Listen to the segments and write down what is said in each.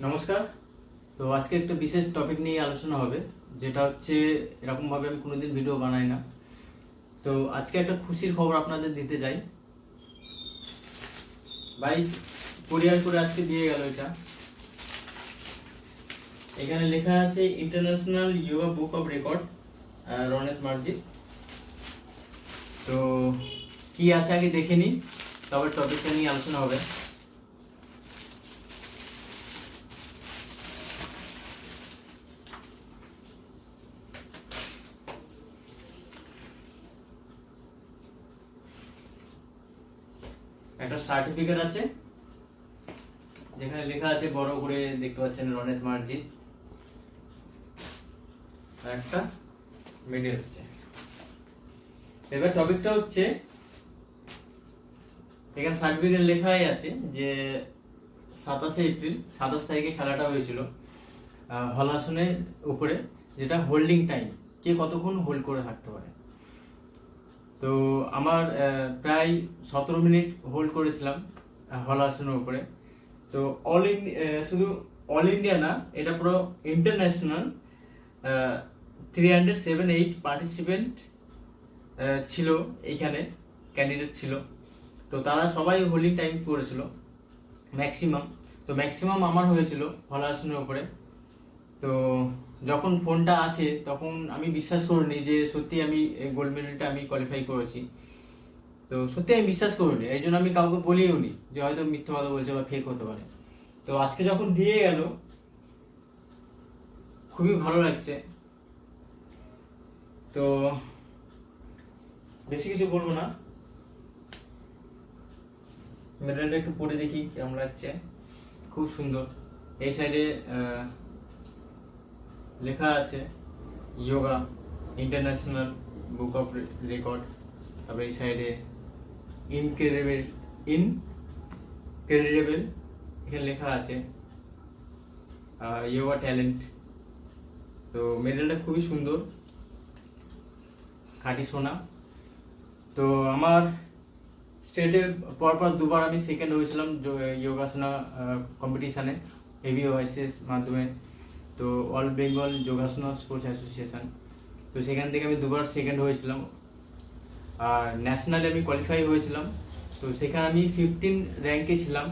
নমস্কার। তো আজকে একটা বিশেষ টপিক নিয়ে আলোচনা হবে, যেটা হচ্ছে এরকমভাবে আমি কোনোদিন ভিডিও বানাই না। তো আজকে একটা খুশির খবর আপনাদের দিতে চাই। ভাই কুরিয়ার করে আজকে দিয়ে গেল এটা। এখানে লেখা আছে international yoga book of record, রনেত মার্জি। তো কি আছে আগে দেখে নিই, তবে টপিকটা নিয়ে আলোচনা হবে। একটা সার্টিফিকেট আছে যেখানে লেখা আছে বড় করে, দেখতে পাচ্ছেন রনেত মার্জি। একটা মেডেল আছে। এবার টপিকটা হচ্ছে, এখানে সার্টিফিকেট লেখাই আছে যে 27 এপ্রিল 27 তারিখে খেলাটা হয়েছিল হলাসনের উপরে, যেটা হোল্ডিং টাইম, কে কতক্ষণ হোল্ড করে থাকতে পারে। তো আমার প্রায় 17 মিনিট হোল্ড করেছিলাম হলাসনের উপরে। তো শুধু অল ইন্ডিয়া না, এটা পুরো ইন্টারন্যাশনাল 307 পার্টিসিপেন্ট ছিল, এইখানে ক্যান্ডিডেট ছিল। তো তারা সবাই হোল্ডিং টাইম করেছিল ম্যাক্সিমাম। তো ম্যাক্সিমাম আমার হয়েছিল হলাসনের উপরে। তো যখন ফোনটা আসে তখন আমি বিশ্বাস করিনি যে সত্যি আমি গোল্ড মেডেলটা আমি কোয়ালিফাই করেছি। তো সত্যি আমি বিশ্বাস করিনি, এই জন্য আমি কাউকে বলিও নি যে হয়তো মিথ্যা কথা বলছে বা ফেক হতে পারে। তো আজকে যখন দিয়ে গেল খুবই ভালো লাগছে। তো বেশি কিছু বলবো না, মেডেলটা একটু পরে দেখি কেমন লাগছে। খুব সুন্দর। এই সাইডে লেখা আছে yoga international book of record. তারপরে এই সাইডে ইনক্রেডিবল এখানে লেখা আছে যোগা ট্যালেন্ট। তো মেডেলটা খুবই সুন্দর, খাঁটি সোনা। তো আমার স্টেটে পরপর দুবার আমি সেকেন্ড হয়েছিলাম যোগাসনা কম্পিটিশানে, এভিওআইসিএস মাধ্যমে। তো all Bengal Yogasana sports association, তো সেখান থেকে আমি দুবার সেকেন্ড হয়েছিলাম। আর ন্যাশনালে আমি কোয়ালিফাই হয়েছিলাম, তো সেখানে আমি 15 র্যাঙ্কে ছিলাম।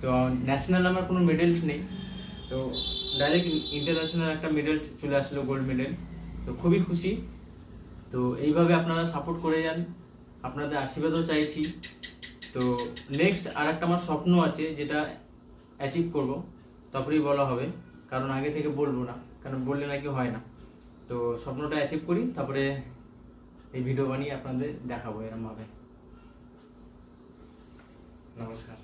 তো ন্যাশনাল আমার কোনো মেডেল নেই, তো ডাইরেক্ট ইন্টারন্যাশনাল একটা মেডেল চলে আসলো, গোল্ড মেডেল। তো খুবই খুশি। তো এইভাবে আপনারা সাপোর্ট করে যান, আপনাদের আশীর্বাদও চাইছি। তো নেক্সট আর একটা আমার স্বপ্ন আছে, যেটা অ্যাচিভ করব, তারপরেই বলা হবে, কারণ আগে থেকে বলবো না, কারণ বললে নাকি হয় না। তো স্বপ্নটা অ্যাচিভ করি, তারপরে এই ভিডিও বানিয়ে আপনাদের দেখাবো এরমভাবে। নমস্কার।